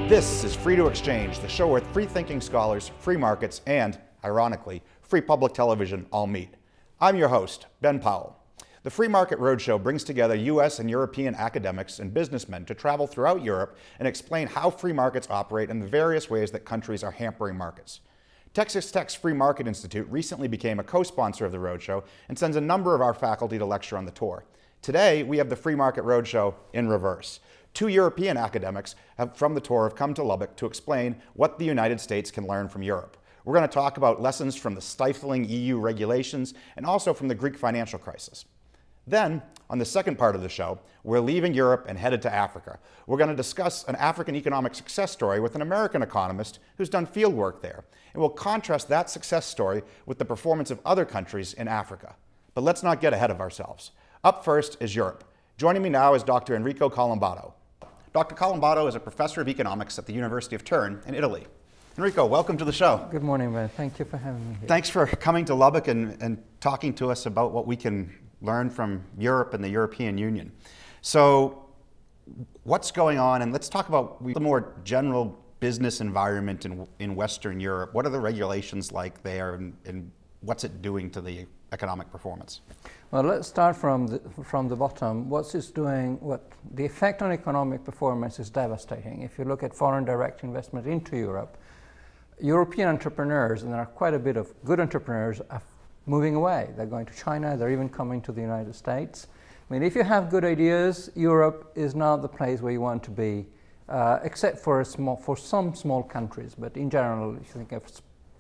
This is Free to Exchange, the show where free-thinking scholars, free markets, and, ironically, free public television all meet. I'm your host, Ben Powell. The Free Market Roadshow brings together U.S. and European academics and businessmen to travel throughout Europe and explain how free markets operate and the various ways that countries are hampering markets. Texas Tech's Free Market Institute recently became a co-sponsor of the Roadshow and sends a number of our faculty to lecture on the tour. Today, we have the Free Market Roadshow in reverse. Two European academics from the tour have come to Lubbock to explain what the United States can learn from Europe. We're going to talk about lessons from the stifling EU regulations and also from the Greek financial crisis. Then, on the second part of the show, we're leaving Europe and headed to Africa. We're going to discuss an African economic success story with an American economist who's done field work there. And we'll contrast that success story with the performance of other countries in Africa. But let's not get ahead of ourselves. Up first is Europe. Joining me now is Dr. Enrico Colombatto. Dr. Colombatto is a professor of economics at the University of Turin in Italy. Enrico, welcome to the show. Good morning, Ben. Thank you for having me here. Thanks for coming to Lubbock and talking to us about what we can learn from Europe and the European Union. So what's going on? And let's talk about the more general business environment in Western Europe. What are the regulations like there and what's it doing to the economic performance? Well, let's start from the bottom. The effect on economic performance is devastating. If you look at foreign direct investment into Europe, European entrepreneurs, and there are quite a bit of good entrepreneurs, are moving away. They're going to China, they're even coming to the United States. I mean, if you have good ideas, Europe is not the place where you want to be, except for some small countries. But in general, if you think of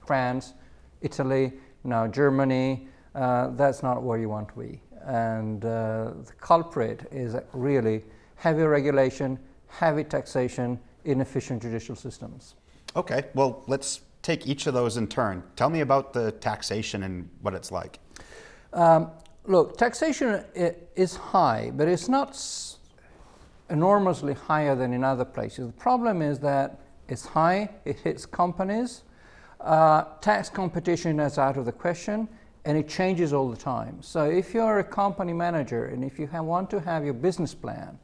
France, Italy, now Germany, that's not where you want to be. And the culprit is really heavy regulation, heavy taxation, inefficient judicial systems. Okay, well, let's take each of those in turn. Tell me about the taxation and what it's like. Look, taxation is high, but it's not enormously higher than in other places. The problem is that it's high, it hits companies, tax competition is out of the question, and it changes all the time. So if you're a company manager and if you want to have your business plan,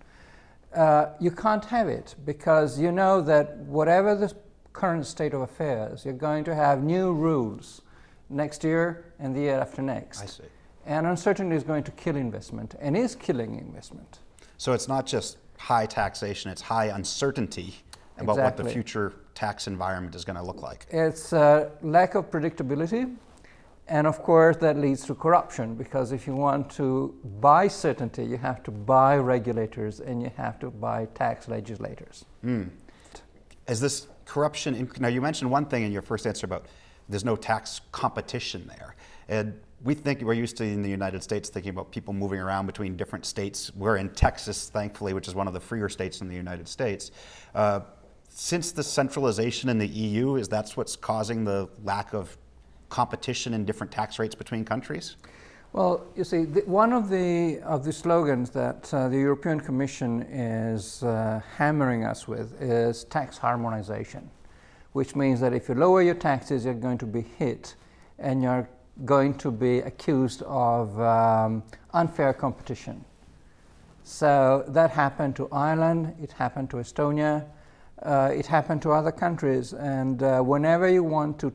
you can't have it because you know that whatever the current state of affairs, you're going to have new rules next year and the year after next. I see. And uncertainty is going to kill investment and is killing investment. So it's not just high taxation, it's high uncertainty about what the future tax environment is going to look like. It's lack of predictability, and of course that leads to corruption, because if you want to buy certainty, you have to buy regulators and you have to buy tax legislators. Is this corruption, now you mentioned one thing in your first answer about there's no tax competition there. And we're used to in the United States thinking about people moving around between different states. We're in Texas, thankfully, which is one of the freer states in the United States. Since the centralization in the EU, that's what's causing the lack of competition in different tax rates between countries? Well, you see, one of the slogans that the European Commission is hammering us with is tax harmonization, which means that if you lower your taxes, you're going to be hit and you're going to be accused of unfair competition. So that happened to Ireland, it happened to Estonia, it happened to other countries, and whenever you want to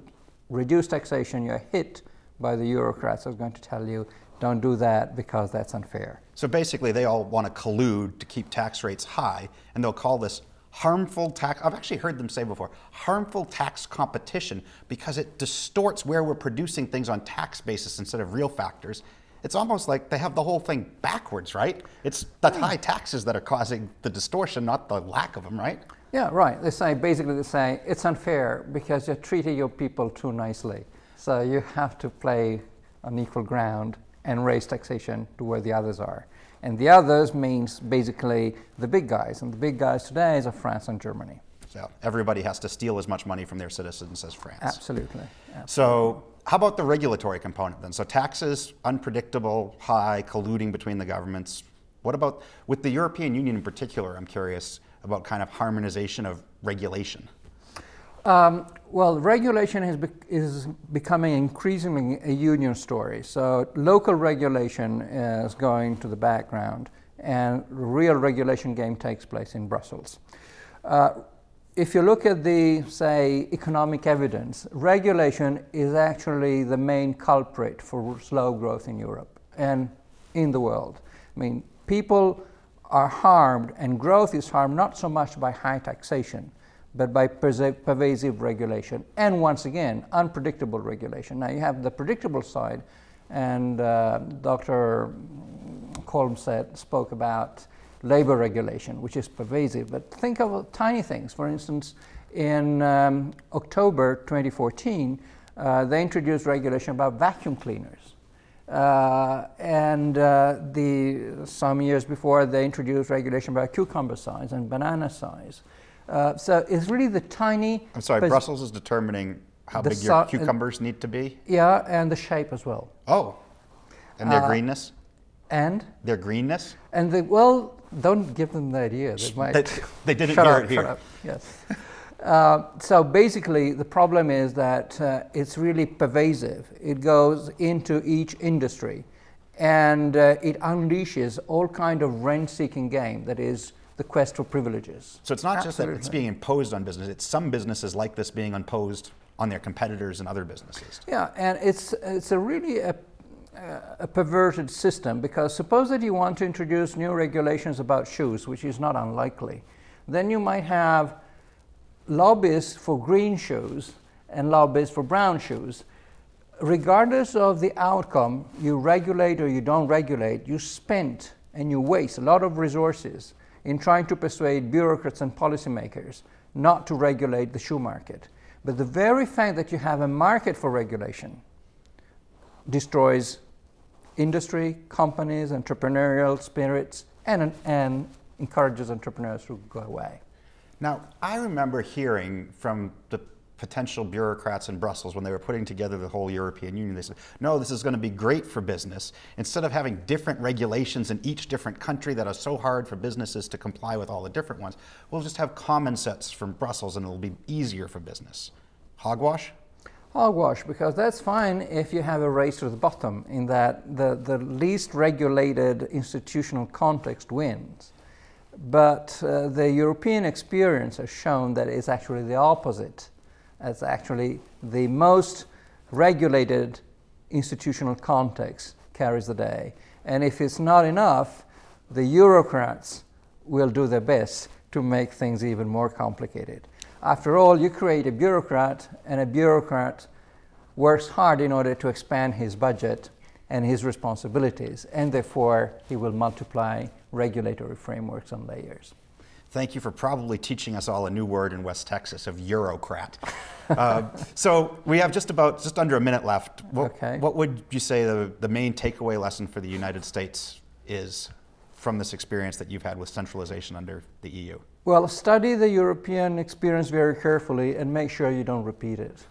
reduce taxation, you're hit by the bureaucrats who are going to tell you, don't do that because that's unfair. So basically they all want to collude to keep tax rates high, and they'll call this harmful tax, I've actually heard them say before, harmful tax competition, because it distorts where we're producing things on tax basis instead of real factors. It's almost like they have the whole thing backwards, right? It's the high taxes that are causing the distortion, not the lack of them, right? Yeah, right. They say it's unfair because you're treating your people too nicely. So you have to play on equal ground and raise taxation to where the others are. And the others means basically the big guys. And the big guys today are France and Germany. So everybody has to steal as much money from their citizens as France. Absolutely. So how about the regulatory component then? So taxes, unpredictable, high, colluding between the governments. What about, with the European Union in particular, I'm curious about kind of harmonization of regulation. Well, regulation is becoming increasingly a union story. So local regulation is going to the background, and real regulation game takes place in Brussels. if you look at the, say, economic evidence, regulation is actually the main culprit for slow growth in Europe and in the world. I mean, people are harmed, and growth is harmed not so much by high taxation, but by pervasive regulation, and once again, unpredictable regulation. Now, you have the predictable side, and Dr. Colombatto spoke about labor regulation, which is pervasive, but think of tiny things. For instance, in October 2014, they introduced regulation about vacuum cleaners. Some years before, they introduced regulation about cucumber size and banana size. So it's really the tiny... I'm sorry, Brussels is determining how big your cucumbers need to be? Yeah, and the shape as well. Oh, and their greenness? And? Their greenness? And well, don't give them the idea. They didn't hear it here. Shut up, yes. So basically, the problem is that it's really pervasive. It goes into each industry, and it unleashes all kind of rent-seeking game, that is the quest for privileges. So it's not just that it's being imposed on business, it's some businesses like this being imposed on their competitors and other businesses. Yeah, and it's a really a perverted system, because suppose that you want to introduce new regulations about shoes, which is not unlikely, then you might have lobbyists for green shoes and lobbyists for brown shoes. Regardless of the outcome, you regulate or you don't regulate, you spend and you waste a lot of resources in trying to persuade bureaucrats and policymakers not to regulate the shoe market. But the very fact that you have a market for regulation destroys industry, companies, entrepreneurial spirits, and encourages entrepreneurs to go away. Now, I remember hearing from the potential bureaucrats in Brussels when they were putting together the whole European Union, they said, no, this is going to be great for business. Instead of having different regulations in each different country that are so hard for businesses to comply with all the different ones, we'll just have common sets from Brussels and it'll be easier for business. Hogwash? Hogwash, because that's fine if you have a race to the bottom, in that the least regulated institutional context wins. But the European experience has shown that it's actually the opposite. It's actually the most regulated institutional context carries the day. And if it's not enough, the Eurocrats will do their best to make things even more complicated. After all, you create a bureaucrat, and a bureaucrat works hard in order to expand his budget and his responsibilities, and therefore he will multiply regulatory frameworks and layers. Thank you for probably teaching us all a new word in West Texas of Eurocrat. So we have just under a minute left. What would you say the main takeaway lesson for the United States is from this experience that you've had with centralization under the EU? Well, study the European experience very carefully and make sure you don't repeat it.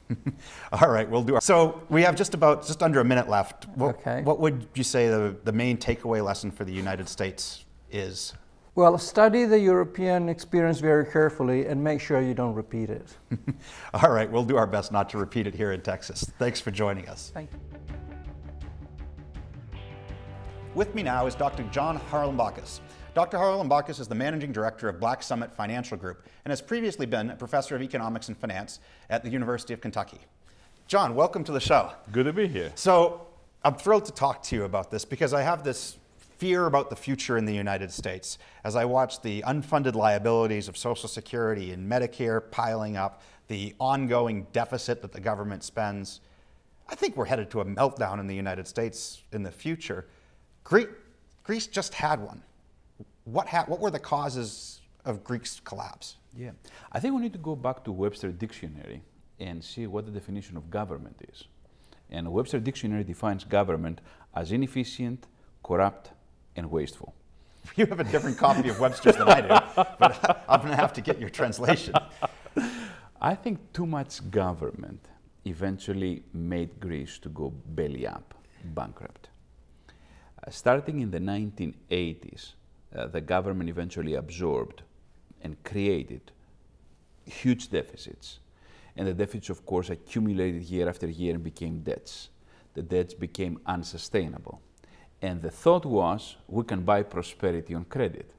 All right, we'll do our... So we have just under a minute left. What would you say the main takeaway lesson for the United States is? Well, study the European experience very carefully and make sure you don't repeat it. All right, we'll do our best not to repeat it here in Texas. Thanks for joining us. Thank you. With me now is Dr. John Charalambakis. Dr. Charalambakis is the Managing Director of Black Summit Financial Group and has previously been a Professor of Economics and Finance at the University of Kentucky. John, welcome to the show. Good to be here. So I'm thrilled to talk to you about this because I have this fear about the future in the United States as I watch the unfunded liabilities of Social Security and Medicare piling up, the ongoing deficit that the government spends. I think we're headed to a meltdown in the United States in the future. Greece just had one. What were the causes of Greece's collapse? Yeah, I think we need to go back to Webster's dictionary and see what the definition of government is. And Webster's dictionary defines government as inefficient, corrupt, and wasteful. You have a different copy of Webster's than I do, but I'm going to have to get your translation. I think too much government eventually made Greece to go belly up, bankrupt. Starting in the 1980s, the government eventually absorbed and created huge deficits. And the deficits, of course, accumulated year after year and became debts. The debts became unsustainable. And the thought was, we can buy prosperity on credit.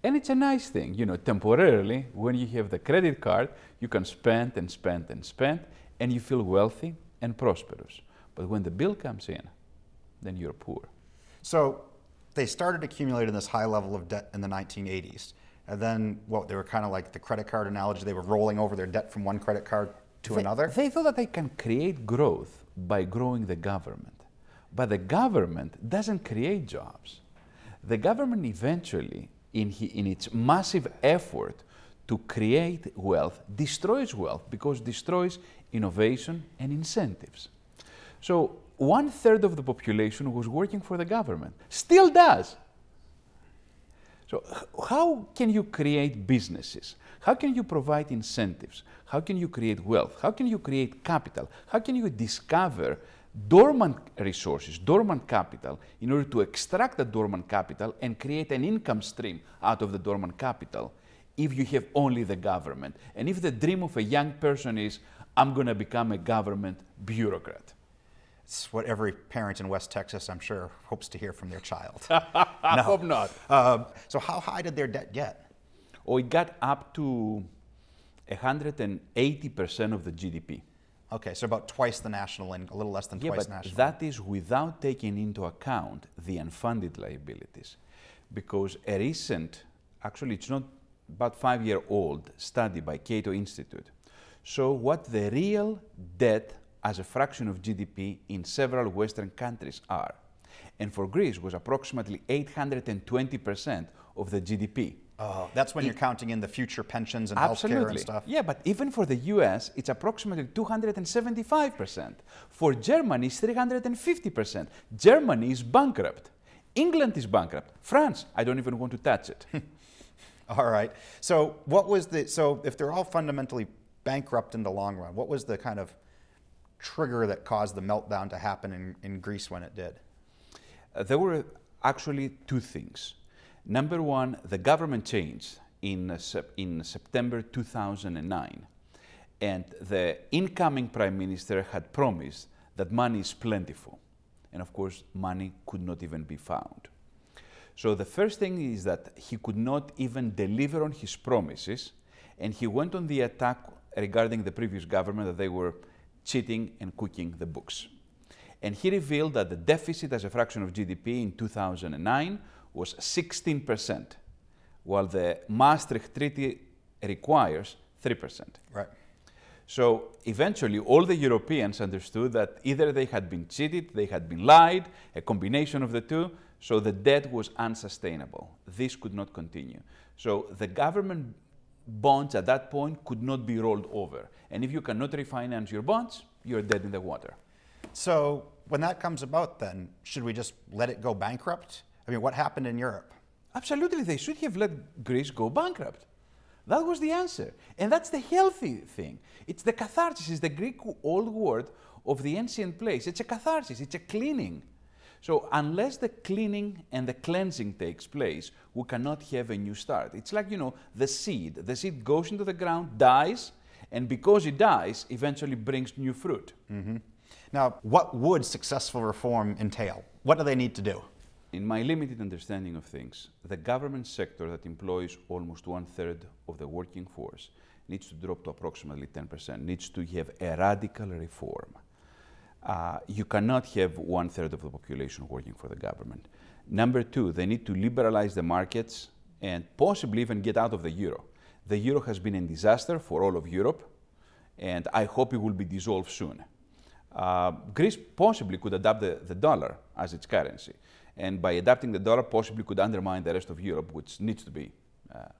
And it's a nice thing, you know, temporarily, when you have the credit card, you can spend and spend and spend, and you feel wealthy and prosperous. But when the bill comes in, then you're poor. So they started accumulating this high level of debt in the 1980s. And then, they were kind of like the credit card analogy. They were rolling over their debt from one credit card to another. They thought that they can create growth by growing the government. But the government doesn't create jobs. The government eventually, in its massive effort to create wealth, destroys wealth because it destroys innovation and incentives. So 1/3 of the population was working for the government, still does. So how can you create businesses? How can you provide incentives? How can you create wealth? How can you create capital? How can you discover dormant resources, dormant capital, in order to extract the dormant capital and create an income stream out of the dormant capital if you have only the government? And if the dream of a young person is, I'm going to become a government bureaucrat. It's what every parent in West Texas, I'm sure, hopes to hear from their child. I hope not. So how high did their debt get? Oh, it got up to 180% of the GDP. Okay, so about twice the national income, a little less than twice but national. That is without taking into account the unfunded liabilities. Because a recent, actually it's not about 5-year-old study by Cato Institute, show what the real debt as a fraction of GDP in several Western countries are. And for Greece was approximately 820% of the GDP. Oh, that's when you're counting in the future pensions and healthcare and stuff. Yeah, but even for the US, it's approximately 275%. For Germany, it's 350%. Germany is bankrupt. England is bankrupt. France, I don't even want to touch it. All right. So so if they're all fundamentally bankrupt in the long run, what was the kind of trigger that caused the meltdown to happen in Greece when it did? There were actually two things. Number one, the government changed in September 2009, and the incoming prime minister had promised that money is plentiful, and of course money could not even be found. So the first thing is that he could not even deliver on his promises, and he went on the attack regarding the previous government that they were cheating and cooking the books. And he revealed that the deficit as a fraction of GDP in 2009 was 16%, while the Maastricht Treaty requires 3%. Right. So eventually all the Europeans understood that either they had been cheated, they had been lied, a combination of the two, so the debt was unsustainable. This could not continue. So the government bonds at that point could not be rolled over. And if you cannot refinance your bonds, you're dead in the water. So when that comes about then, should we just let it go bankrupt? I mean, what happened in Europe? Absolutely, they should have let Greece go bankrupt. That was the answer. And that's the healthy thing. It's the catharsis, it's the Greek old word of the ancient place. It's a catharsis, it's a cleaning. So unless the cleaning and the cleansing takes place, we cannot have a new start. It's like, the seed. The seed goes into the ground, dies, and because it dies, eventually brings new fruit. Mm-hmm. Now, what would successful reform entail? What do they need to do? In my limited understanding of things, the government sector that employs almost 1/3 of the working force needs to drop to approximately 10%, needs to have a radical reform. You cannot have 1/3 of the population working for the government. Number two, they need to liberalize the markets and possibly even get out of the euro. The euro has been a disaster for all of Europe, and I hope it will be dissolved soon. Greece possibly could adopt the dollar as its currency. And by adapting the dollar, possibly could undermine the rest of Europe, which needs to be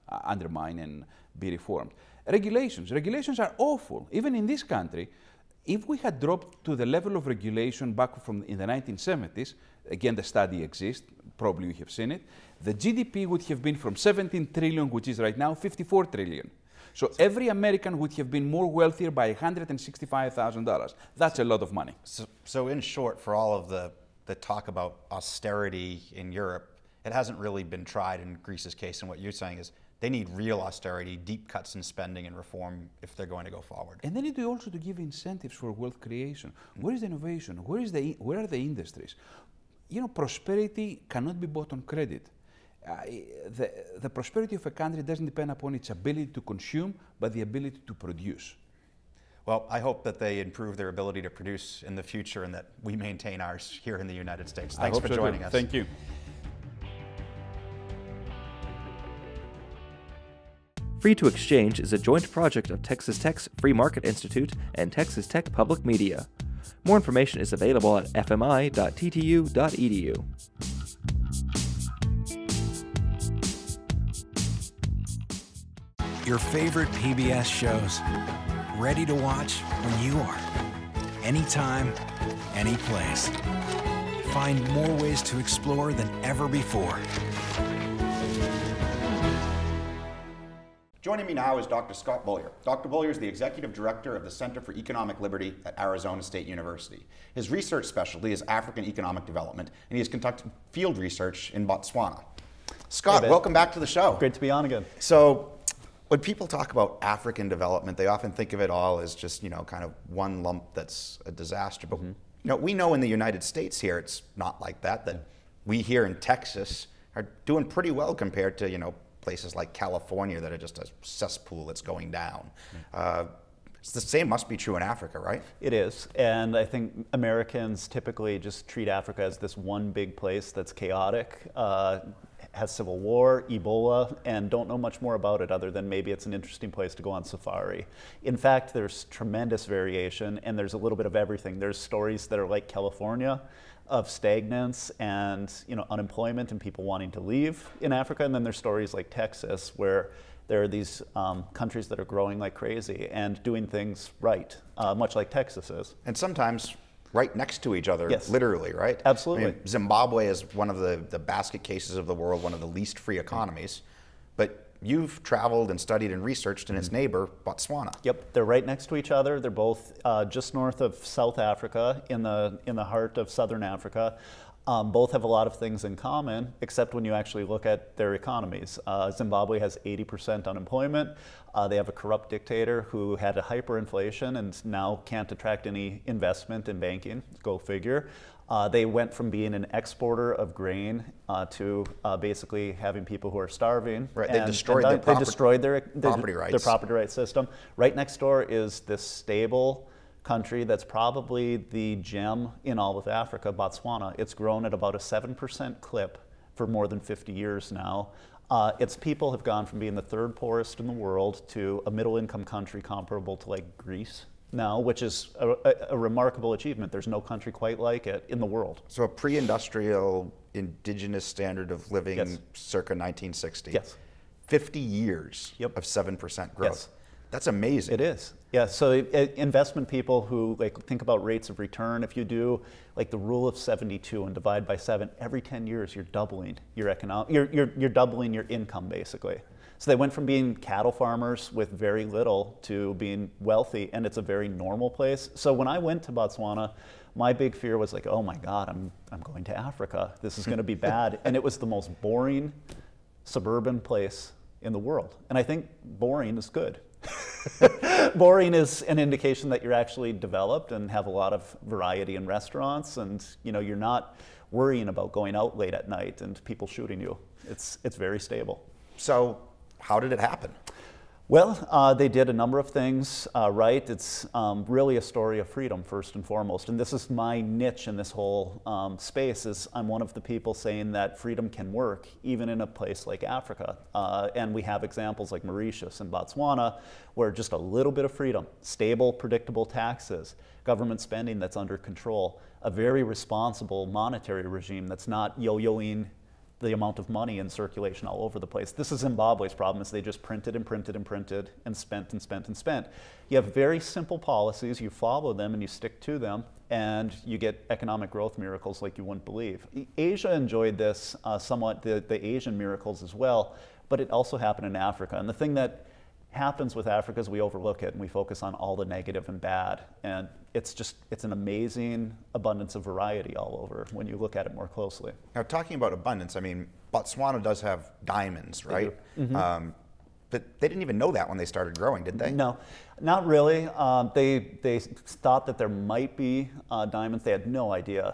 undermined and be reformed. Regulations are awful. Even in this country, if we had dropped to the level of regulation back in the 1970s, again, the study exists, probably you have seen it, the GDP would have been from 17 trillion, which is right now 54 trillion. So every American would have been more wealthier by $165,000. That's a lot of money. So in short, for all of the talk about austerity in Europe, it hasn't really been tried in Greece's case, and what you're saying is they need real austerity, deep cuts in spending and reform if they're going to go forward. And they need to also to give incentives for wealth creation. Where is the innovation? Where are the industries? Prosperity cannot be bought on credit. The prosperity of a country doesn't depend upon its ability to consume, but the ability to produce. Well, I hope that they improve their ability to produce in the future and that we maintain ours here in the United States. Thanks for joining us. Thank you. Free to Exchange is a joint project of Texas Tech's Free Market Institute and Texas Tech Public Media. More information is available at fmi.ttu.edu. Your favorite PBS shows, ready to watch when you are. Anytime, any place. Find more ways to explore than ever before. Joining me now is Dr. Scott Beulier. Dr. Beulier is the Executive Director of the Center for Economic Liberty at Arizona State University. His research specialty is African economic development, and he has conducted field research in Botswana. Scott, welcome back to the show. Great to be on again. So, when people talk about African development, they often think of it all as just, kind of one lump that's a disaster. But, we know in the United States here, it's not like that, we here in Texas are doing pretty well compared to, places like California that are just a cesspool that's going down. It's the same must be true in Africa, right? It is, and I think Americans typically just treat Africa as this one big place that's chaotic, has civil war, Ebola, and don't know much more about it other than maybe it's an interesting place to go on safari. In fact, there's tremendous variation, and there's a little bit of everything. There's stories that are like California, of stagnance and unemployment and people wanting to leave in Africa, and then there's stories like Texas where there are these countries that are growing like crazy and doing things right, much like Texas is. And sometimes right next to each other, yes. Literally, right? Absolutely. Zimbabwe is one of the basket cases of the world, one of the least free economies, but you've traveled and studied and researched in its neighbor, Botswana. Yep, they're right next to each other. They're both just north of South Africa, in the heart of Southern Africa. Both have a lot of things in common, except when you actually look at their economies. Zimbabwe has 80% unemployment. They have a corrupt dictator who had a hyperinflation and now can't attract any investment in banking. Go figure. They went from being an exporter of grain to basically having people who are starving. Right, they destroyed their property rights. Their property rights system. Right next door is this stable country that's probably the gem in all of Africa, Botswana. It's grown at about a 7% clip for more than 50 years now. Its people have gone from being the third poorest in the world to a middle-income country comparable to like Greece now, which is a remarkable achievement. There's no country quite like it in the world. So a pre-industrial indigenous standard of living, yes. Circa 1960. Yes. 50 years yep. of 7% growth. Yes. That's amazing. It is. Yeah, so investment people who think about rates of return, if you do the rule of 72 and divide by 7, every 10 years you're doubling your you're doubling your income basically. So they went from being cattle farmers with very little to being wealthy, and it's a very normal place. So when I went to Botswana, my big fear was oh my God, I'm going to Africa. This is going to be bad. And it was the most boring suburban place in the world. And I think boring is good. Boring is an indication that you're actually developed and have a lot of variety in restaurants, and you're not worrying about going out late at night and people shooting you. It's very stable. So how did it happen? Well, they did a number of things right. It's really a story of freedom first and foremost, and this is my niche in this whole space. Is I'm one of the people saying that freedom can work even in a place like Africa, and we have examples like Mauritius and Botswana, where just a little bit of freedom, stable, predictable taxes, government spending that's under control, a very responsible monetary regime that's not yo-yoing the amount of money in circulation all over the place. This is Zimbabwe's problem, is they just printed and printed and printed and spent and spent and spent. You have very simple policies, you follow them and you stick to them, and you get economic growth miracles like you wouldn't believe. Asia enjoyed this somewhat, the Asian miracles as well, but it also happened in Africa. And the thing that happens with Africa is we overlook it and we focus on all the negative and bad. And it's an amazing abundance of variety all over when you look at it more closely. Now, talking about abundance, Botswana does have diamonds, right? Mm-hmm. But they didn't even know that when they started growing, did they? No, not really. They thought that there might be diamonds. They had no idea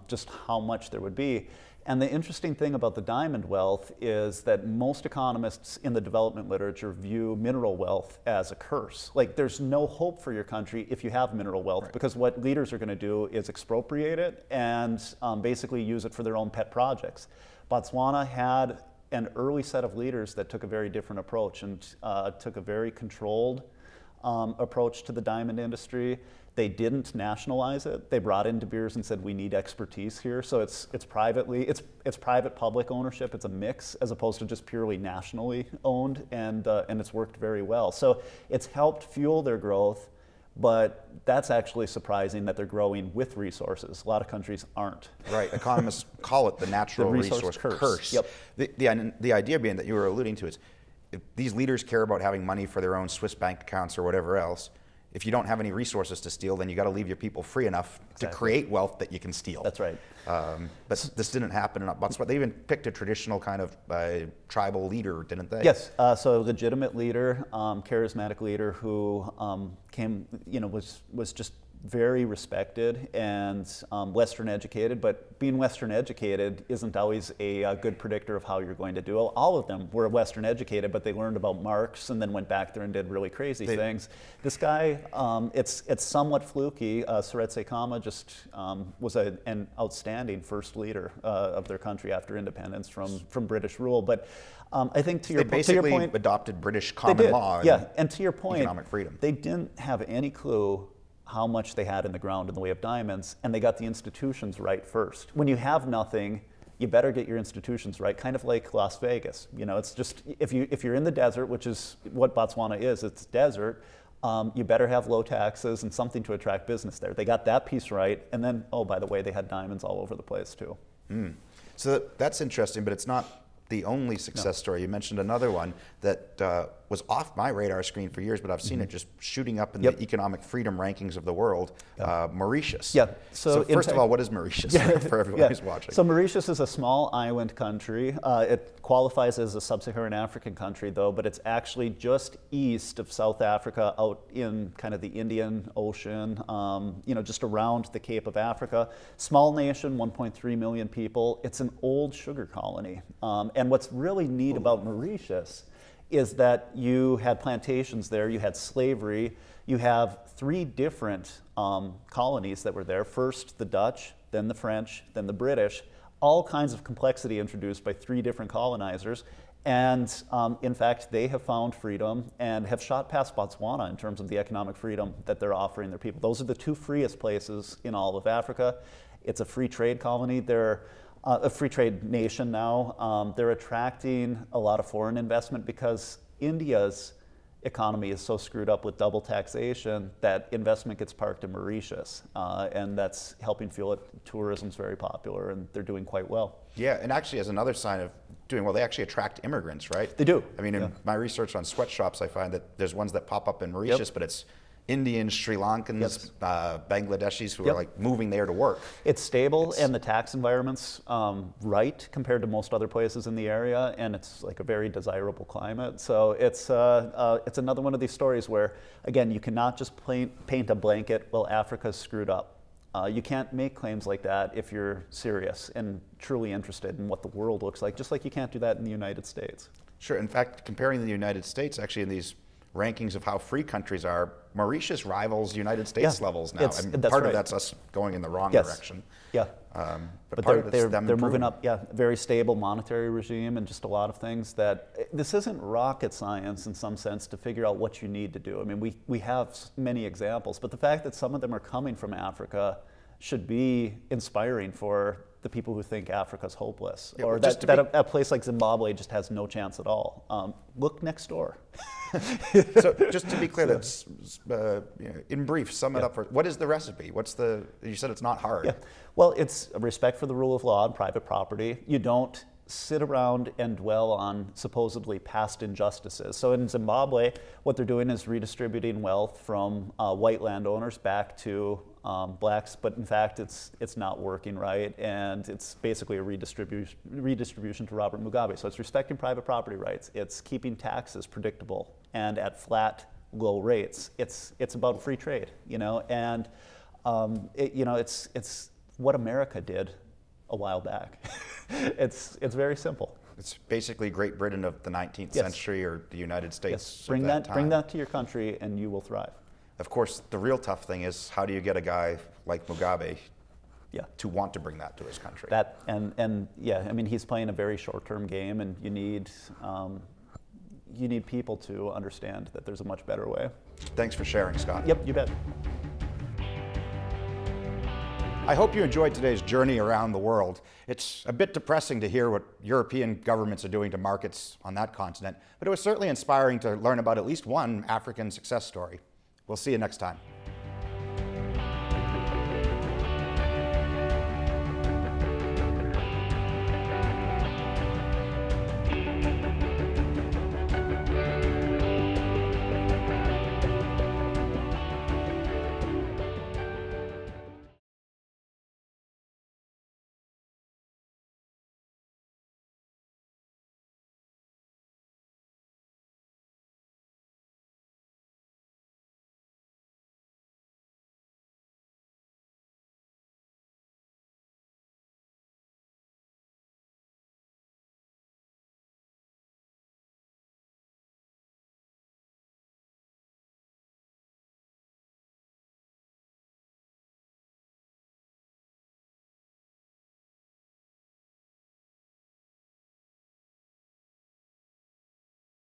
just how much there would be. And the interesting thing about the diamond wealth is that most economists in the development literature view mineral wealth as a curse. Like, there's no hope for your country if you have mineral wealth, because what leaders are going to do is expropriate it and basically use it for their own pet projects. Botswana had an early set of leaders that took a very different approach and took a very controlled approach to the diamond industry. They didn't nationalize it. They brought in De Beers and said, we need expertise here. So it's private public ownership. It's a mix as opposed to just purely nationally owned, and it's worked very well. So it's helped fuel their growth, but that's actually surprising that they're growing with resources. A lot of countries aren't. Right, economists call it the natural resource curse. Yep. The idea being that you were alluding to is, if these leaders care about having money for their own Swiss bank accounts or whatever else, if you don't have any resources to steal, then you got to leave your people free enough to create wealth that you can steal. That's right. But this didn't happen in Botswana. They even picked a traditional kind of tribal leader, didn't they? Yes. So a legitimate leader, charismatic leader who was just very respected and Western educated, but being Western educated isn't always a good predictor of how you're going to do it. All of them were Western educated, but they learned about Marx and then went back there and did really crazy things. This guy, it's somewhat fluky. Seretse Khama just was an outstanding first leader of their country after independence from British rule. But I think to your point, they basically adopted British common law. And to your point, economic freedom. They didn't have any clue how much they had in the ground in the way of diamonds, and they got the institutions right first. When you have nothing, you better get your institutions right, kind of like Las Vegas. You know, it's just, if you're in the desert, which is what Botswana is, it's desert, you better have low taxes and something to attract business there. They got that piece right, and then, oh, by the way, they had diamonds all over the place too. So that's interesting, but it's not the only success story. You mentioned another one that was off my radar screen for years, but I've seen it just shooting up in the economic freedom rankings of the world, Mauritius. Yeah. So first of all, what is Mauritius for everyone who's watching? So Mauritius is a small island country. It qualifies as a sub-Saharan African country, though, but it's actually just east of South Africa, out in kind of the Indian Ocean, just around the Cape of Africa. Small nation, 1.3 million people. It's an old sugar colony. And what's really neat about Mauritius is that you had plantations there, you had slavery, you have 3 different colonies that were there. First the Dutch, then the French, then the British. All kinds of complexity introduced by 3 different colonizers. And in fact, they have found freedom and have shot past Botswana in terms of the economic freedom that they're offering their people. Those are the 2 freest places in all of Africa. It's a free trade colony. They're a free trade nation now. They're attracting a lot of foreign investment because India's economy is so screwed up with double taxation that investment gets parked in Mauritius, and that's helping fuel it. Tourism's very popular, and they're doing quite well. Yeah, and actually as another sign of doing well, they actually attract immigrants, right? They do. I mean, in my research on sweatshops, I find that there's ones that pop up in Mauritius, but it's Indians, Sri Lankans, Bangladeshis who are like moving there to work. It's stable, and the tax environment's right compared to most other places in the area, and it's like a very desirable climate. So it's another one of these stories where, again, you cannot just paint a blanket, well, Africa's screwed up. You can't make claims like that if you're serious and truly interested in what the world looks like, just like you can't do that in the United States. Sure. In fact, comparing the United States, actually, in these rankings of how free countries are, Mauritius rivals United States levels now. I mean, part of that's us going in the wrong direction. Yeah. But part of it's them they're improving. moving up, very stable monetary regime and just a lot of things that, this isn't rocket science in some sense to figure out what you need to do. I mean, we have many examples, but the fact that some of them are coming from Africa should be inspiring for the people who think Africa's hopeless, or that a place like Zimbabwe just has no chance at all. Look next door. So just to be clear, that's in brief, sum it up for what is the recipe? You said it's not hard. Yeah. Well, it's respect for the rule of law and private property. You don't sit around and dwell on supposedly past injustices. So in Zimbabwe, what they're doing is redistributing wealth from white landowners back to blacks, but in fact it's not working right, and it's basically a redistribution to Robert Mugabe. So it's respecting private property rights, it's keeping taxes predictable and at flat, low rates. It's about free trade, and it's what America did a while back. It's very simple. It's basically Great Britain of the 19th Yes. century or the United States Yes. Bring of that time. Bring that to your country and you will thrive. Of course, the real tough thing is how do you get a guy like Mugabe Yeah. to want to bring that to his country? That and yeah, I mean he's playing a very short-term game, and you need people to understand that there's a much better way. Thanks for sharing, Scott. Yep, you bet. I hope you enjoyed today's journey around the world. It's a bit depressing to hear what European governments are doing to markets on that continent, but it was certainly inspiring to learn about at least one African success story. We'll see you next time.